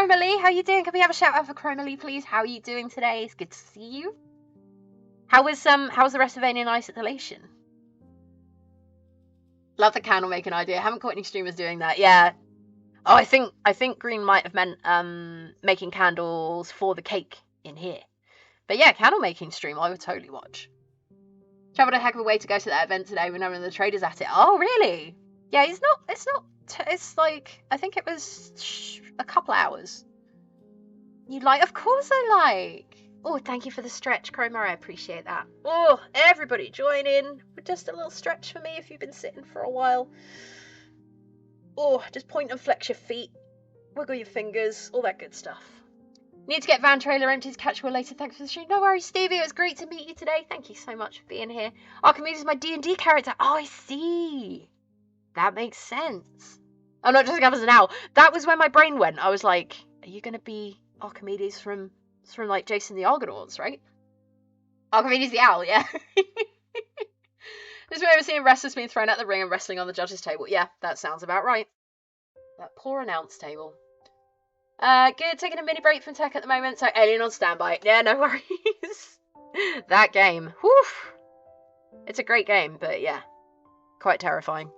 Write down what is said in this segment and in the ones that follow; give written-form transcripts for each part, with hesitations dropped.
Chromalee. How you doing? Can we have a shout out for Chromalee, please? How are you doing today? It's good to see you. How was the rest of Alien Isolation? Love the candle making idea. Haven't caught any streamers doing that. Yeah. Oh, I think Green might have meant making candles for the cake in here. But yeah, candle making stream I would totally watch. Travelled a heck of a way to go to that event today when none of the traders at it. Oh, really? Yeah, it's like, I think it was a couple hours. You like? Of course I like. Oh, thank you for the stretch, Chroma. I appreciate that. Oh, everybody join in. Just a little stretch for me if you've been sitting for a while. Oh, just point and flex your feet. Wiggle your fingers. All that good stuff. Need to get van trailer empty to catch you later. Thanks for the stream. No worries, Stevie. It was great to meet you today. Thank you so much for being here. Archimedes is my D&D character. Oh, I see. That makes sense. I'm not dressing up as an owl. That was where my brain went. I was like, are you going to be Archimedes from like Jason the Argonauts, right? Archimedes the owl, yeah. This way I've seen wrestlers being thrown out the ring and wrestling on the judges' table. Yeah, that sounds about right. That poor announce table. Good, taking a mini break from tech at the moment, so Alien on standby. Yeah, no worries. That game. Whew. It's a great game, but yeah. Quite terrifying.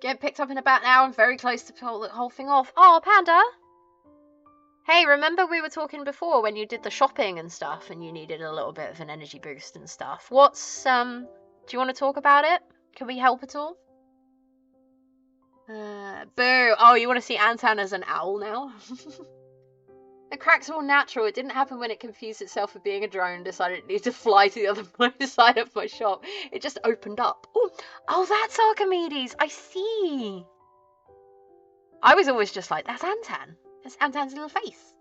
Getting picked up in about an hour. I'm very close to pull the whole thing off. Oh, Panda! Hey, remember we were talking before when you did the shopping and stuff and you needed a little bit of an energy boost and stuff. What's, do you want to talk about it? Can we help at all? Boo! Oh, you want to see Antan as an owl now? The cracks are all natural. It didn't happen when it confused itself with being a drone and decided it needed to fly to the other side of my shop. It just opened up. Oh, that's Archimedes. I see. I was always just like, that's Antan. That's Antan's little face.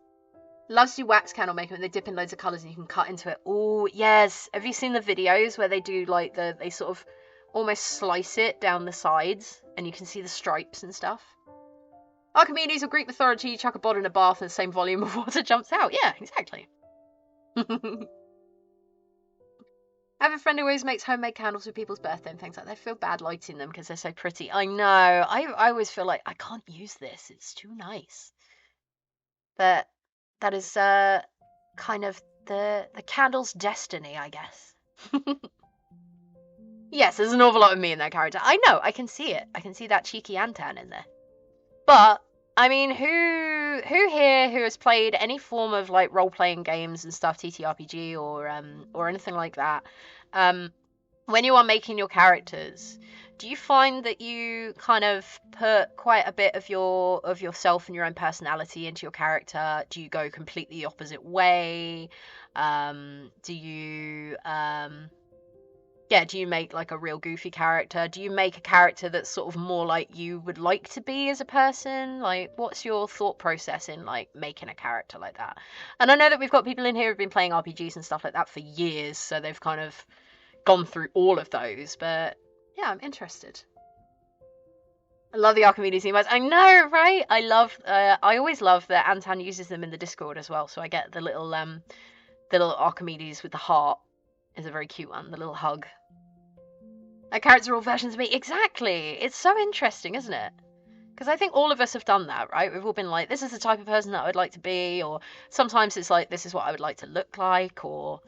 Loves to do wax candle making when they dip in loads of colours and you can cut into it. Oh, yes. Have you seen the videos where they do like they sort of almost slice it down the sides and you can see the stripes and stuff? Archimedes or Greek mythology, you chuck a bod in a bath and the same volume of water jumps out. Yeah, exactly. I have a friend who always makes homemade candles for people's birthday and things like that. I feel bad lighting them because they're so pretty. I know. I always feel like I can't use this. It's too nice. But that is kind of the candle's destiny, I guess. Yes, there's an awful lot of me in that character. I know. I can see it. I can see that cheeky Antan in there. But I mean, who here who has played any form of like role-playing games and stuff, TTRPG or anything like that, when you are making your characters, do you find that you kind of put quite a bit of yourself and your own personality into your character? Do you go completely the opposite way? Do you do you make like a real goofy character? Do you make a character that's sort of more like you would like to be as a person? Like, what's your thought process in like making a character like that? And I know that we've got people in here who've been playing RPGs and stuff like that for years, so they've kind of gone through all of those, but yeah, I'm interested. I love the Archimedes emotes. I know, right? I always love that Antan uses them in the Discord as well, so I get the little Archimedes with the heart is a very cute one, the little hug. That characters are all versions of me. Exactly. It's so interesting, isn't it? Because I think all of us have done that, right? We've all been like, this is the type of person that I would like to be, or sometimes it's like, this is what I would like to look like, or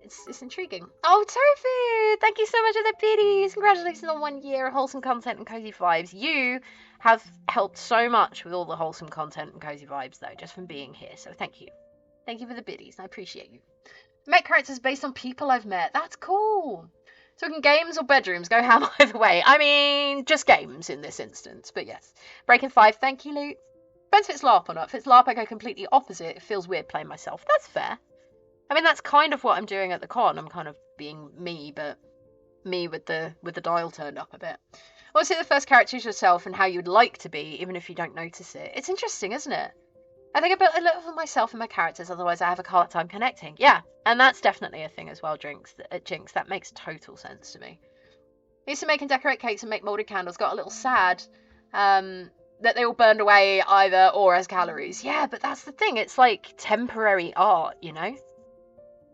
it's intriguing. Oh, Tofu! Thank you so much for the biddies. Congratulations on 1 year of wholesome content and cozy vibes. You have helped so much with all the wholesome content and cozy vibes, though, just from being here. So thank you. Thank you for the biddies. I appreciate you. Make characters based on people I've met. That's cool. Talking games or bedrooms, go ham either way. I mean, just games in this instance, but yes. Breaking 5, thank you, Luke. Depends if it's LARP or not. If it's LARP, I go completely opposite. It feels weird playing myself. That's fair. I mean, that's kind of what I'm doing at the con. I'm kind of being me, but me with the dial turned up a bit. Also, the first character is yourself and how you'd like to be, even if you don't notice it. It's interesting, isn't it? I think a little of myself and my characters, otherwise I have a hard time connecting. Yeah, and that's definitely a thing as well, Jinx. That makes total sense to me. I used to make and decorate cakes and make moulded candles. Got a little sad that they all burned away either or as calories. Yeah, but that's the thing. It's like temporary art, you know?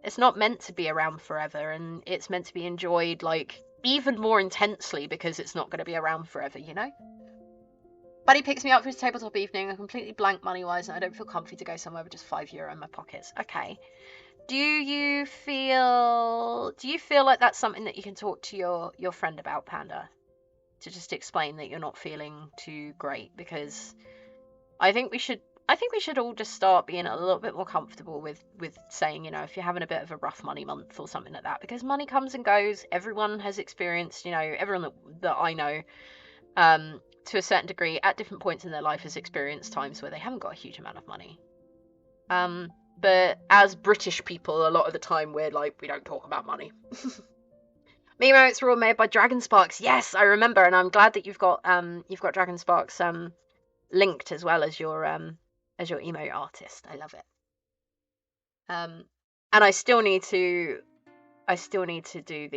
It's not meant to be around forever, and it's meant to be enjoyed like even more intensely because it's not going to be around forever, you know? Buddy picks me up for his tabletop evening. I'm completely blank money-wise, and I don't feel comfy to go somewhere with just €5 in my pockets. Okay. Do you feel like that's something that you can talk to your friend about, Panda? To just explain that you're not feeling too great, because I think we should all just start being a little bit more comfortable with saying, if you're having a bit of a rough money month or something like that, because money comes and goes. Everyone has experienced, everyone that I know, to a certain degree at different points in their life has experienced times where they haven't got a huge amount of money. But as British people, a lot of the time we're like, we don't talk about money. Me emotes were all made by Dragonsparks. Yes, I remember, and I'm glad that you've got Dragonsparks linked as well as your emote artist. I love it. And I still need to do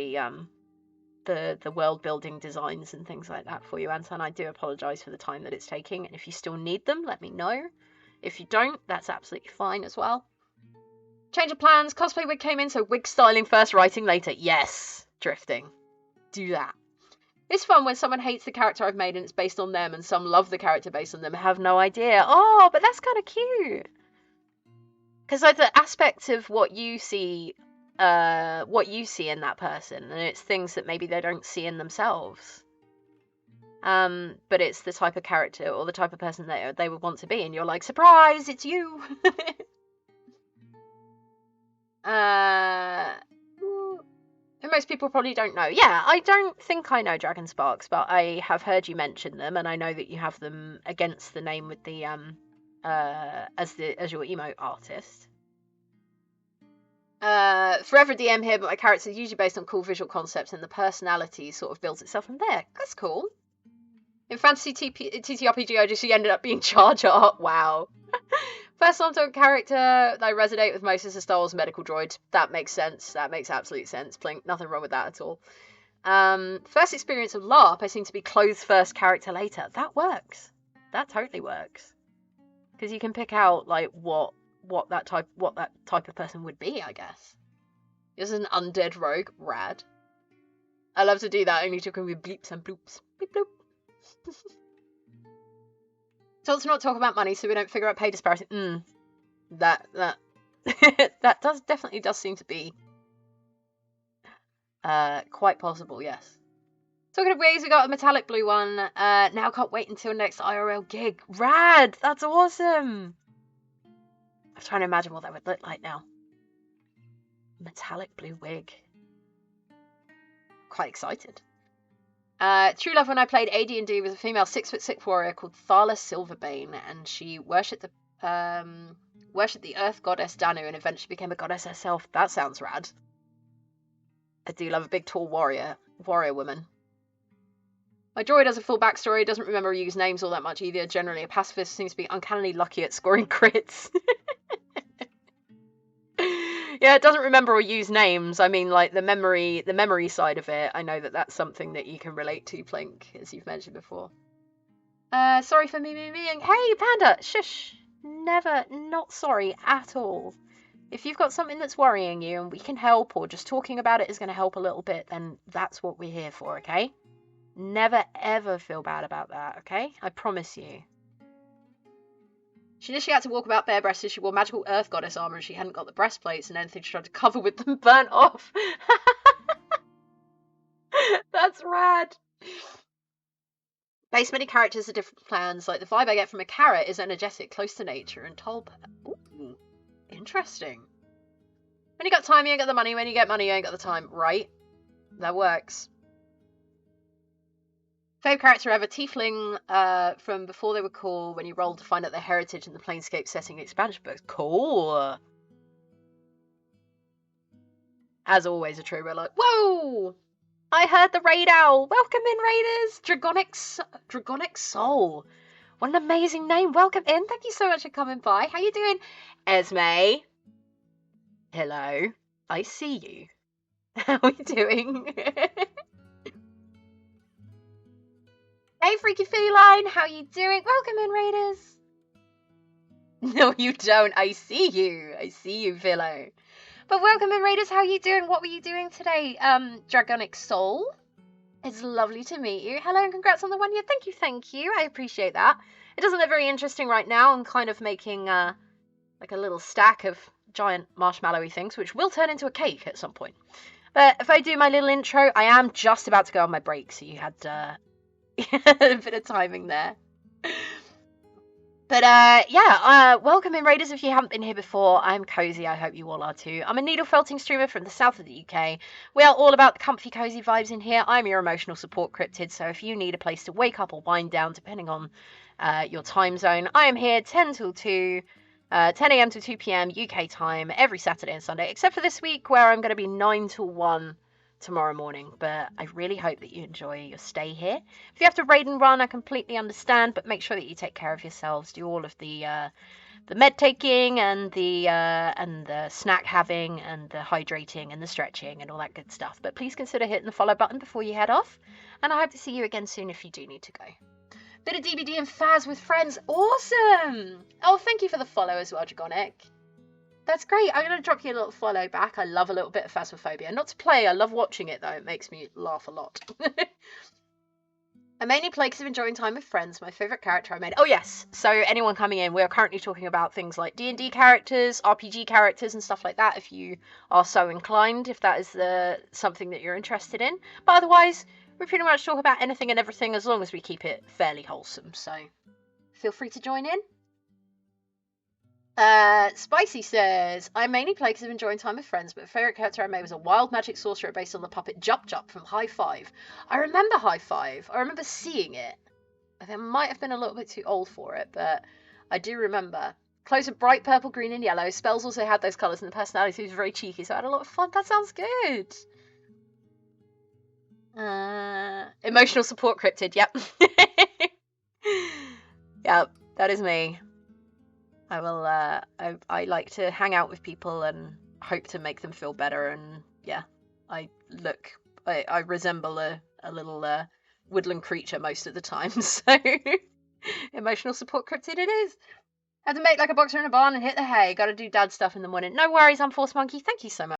the world building designs and things like that for you, Anton. I do apologize for the time that it's taking, and if you still need them, let me know. If you don't, that's absolutely fine as well. Change of plans. Cosplay wig came in, so wig styling first, writing later. Yes, drifting. Do that. It's fun when someone hates the character I've made and it's based on them, and some love the character based on them and have no idea. Oh, but that's kind of cute. Because like the aspects of what you see in that person, and it's things that maybe they don't see in themselves. But it's the type of character or the type of person that they would want to be, and you're like, surprise, it's you. And most people probably don't know. Yeah, I don't think I know Dragonsparks, but I have heard you mention them, and I know that you have them against the name with the as your emote artist. Forever DM here, but my character is usually based on cool visual concepts, and the personality sort of builds itself from there. That's cool. In Fantasy TTRPG, I just ended up being Jar Jar. Wow. First on-talk character that I resonate with most is a Star Wars medical droid. That makes sense. That makes absolute sense. Nothing wrong with that at all. First experience of LARP, I seem to be clothes first, character later. That works. That totally works. Because you can pick out like what that type of person would be, I guess. This is an undead rogue. Rad. I love to do that, only to come with bleeps and bloops. Bleep bloop. Told to not talk about money so we don't figure out pay disparity. That that definitely does seem to be quite possible, yes. Talking of wigs, we got a metallic blue one. Now can't wait until next IRL gig. Rad! That's awesome! I'm trying to imagine what that would look like now. Metallic blue wig. Quite excited. True love when I played AD&D with a female 6'6" warrior called Thala Silverbane, and she worshipped the earth goddess Danu and eventually became a goddess herself. That sounds rad. I do love a big tall warrior woman. My droid has a full backstory, doesn't remember or use names all that much either. Generally a pacifist, seems to be uncannily lucky at scoring crits. Yeah, it doesn't remember or use names. I mean, like the memory side of it. I know that that's something that you can relate to, Plink, as you've mentioned before. Sorry for me being. Hey, Panda, shush. Never, not sorry at all. If you've got something that's worrying you and we can help, or just talking about it is going to help a little bit, then that's what we're here for, okay? Never ever feel bad about that, okay? I promise you. She initially had to walk about bare-breasted. She wore magical earth goddess armor and she hadn't got the breastplates, and anything she tried to cover with them burnt off. That's rad. Base many characters are different plans. Like the vibe I get from a carrot is energetic, close to nature, and Tolba. Ooh, interesting. When you got time, you ain't got the money. When you get money, you ain't got the time. Right? That works. Fave character ever, Tiefling, from before they were cool, when you rolled to find out their heritage in the Planescape setting expansion books. Cool. As always, a true like, whoa! I heard the raid owl. Welcome in, Raiders. Dragonic Soul. What an amazing name. Welcome in. Thank you so much for coming by. How you doing? Esme. Hello. I see you. How are you doing? Hey, Freaky Feline, how you doing? Welcome in, Raiders. No, you don't. I see you. I see you, Philo. But welcome in, Raiders. How you doing? What were you doing today, Dragonic Soul? It's lovely to meet you. Hello and congrats on the 1 year. Thank you. I appreciate that. It doesn't look very interesting right now. I'm kind of making like a little stack of giant marshmallowy things, which will turn into a cake at some point. But if I do my little intro, I am just about to go on my break, so you had a bit of timing there. But welcome in, Raiders, if you haven't been here before. I'm Cozy, I hope you all are too. I'm a needle felting streamer from the south of the UK. We are all about the comfy, cozy vibes in here. I'm your emotional support cryptid, so if you need a place to wake up or wind down, depending on your time zone, I am here 10 till 2, 10 a.m. to 2 p.m. UK time, every Saturday and Sunday, except for this week where I'm going to be 9 till 1 tomorrow morning. But I really hope that you enjoy your stay here. If you have to raid and run, I completely understand, but make sure that you take care of yourselves. Do all of the med taking and the snack having and the hydrating and the stretching and all that good stuff. But please consider hitting the follow button before you head off, and I hope to see you again soon if you do need to go. Bit of DBD and Faz with friends. Awesome! Oh, thank you for the follow as well, Dragonic. That's great. I'm going to drop you a little follow back. I love a little bit of Phasmophobia. Not to play, I love watching it though. It makes me laugh a lot. I mainly play because of enjoying time with friends. My favourite character I made. Oh yes. So anyone coming in, we are currently talking about things like D&D characters, RPG characters and stuff like that if you are so inclined, if that is something that you're interested in. But otherwise, we pretty much talk about anything and everything as long as we keep it fairly wholesome. So feel free to join in. Spicy says, I mainly play because of enjoying time with friends, but my favourite character I made was a wild magic sorcerer based on the puppet Jup Jup from High Five. I remember High Five. I remember seeing it. I think I might have been a little bit too old for it, but I do remember. Clothes of bright purple, green and yellow. Spells also had those colours and the personality was very cheeky, so I had a lot of fun. That sounds good. Emotional support cryptid, yep. Yep, that is me. I will, I like to hang out with people and hope to make them feel better, and yeah, I resemble a little woodland creature most of the time, so emotional support cryptid it is. Had to make like a boxer in a barn and hit the hay, gotta do dad stuff in the morning. No worries, I'm Force Monkey, thank you so much.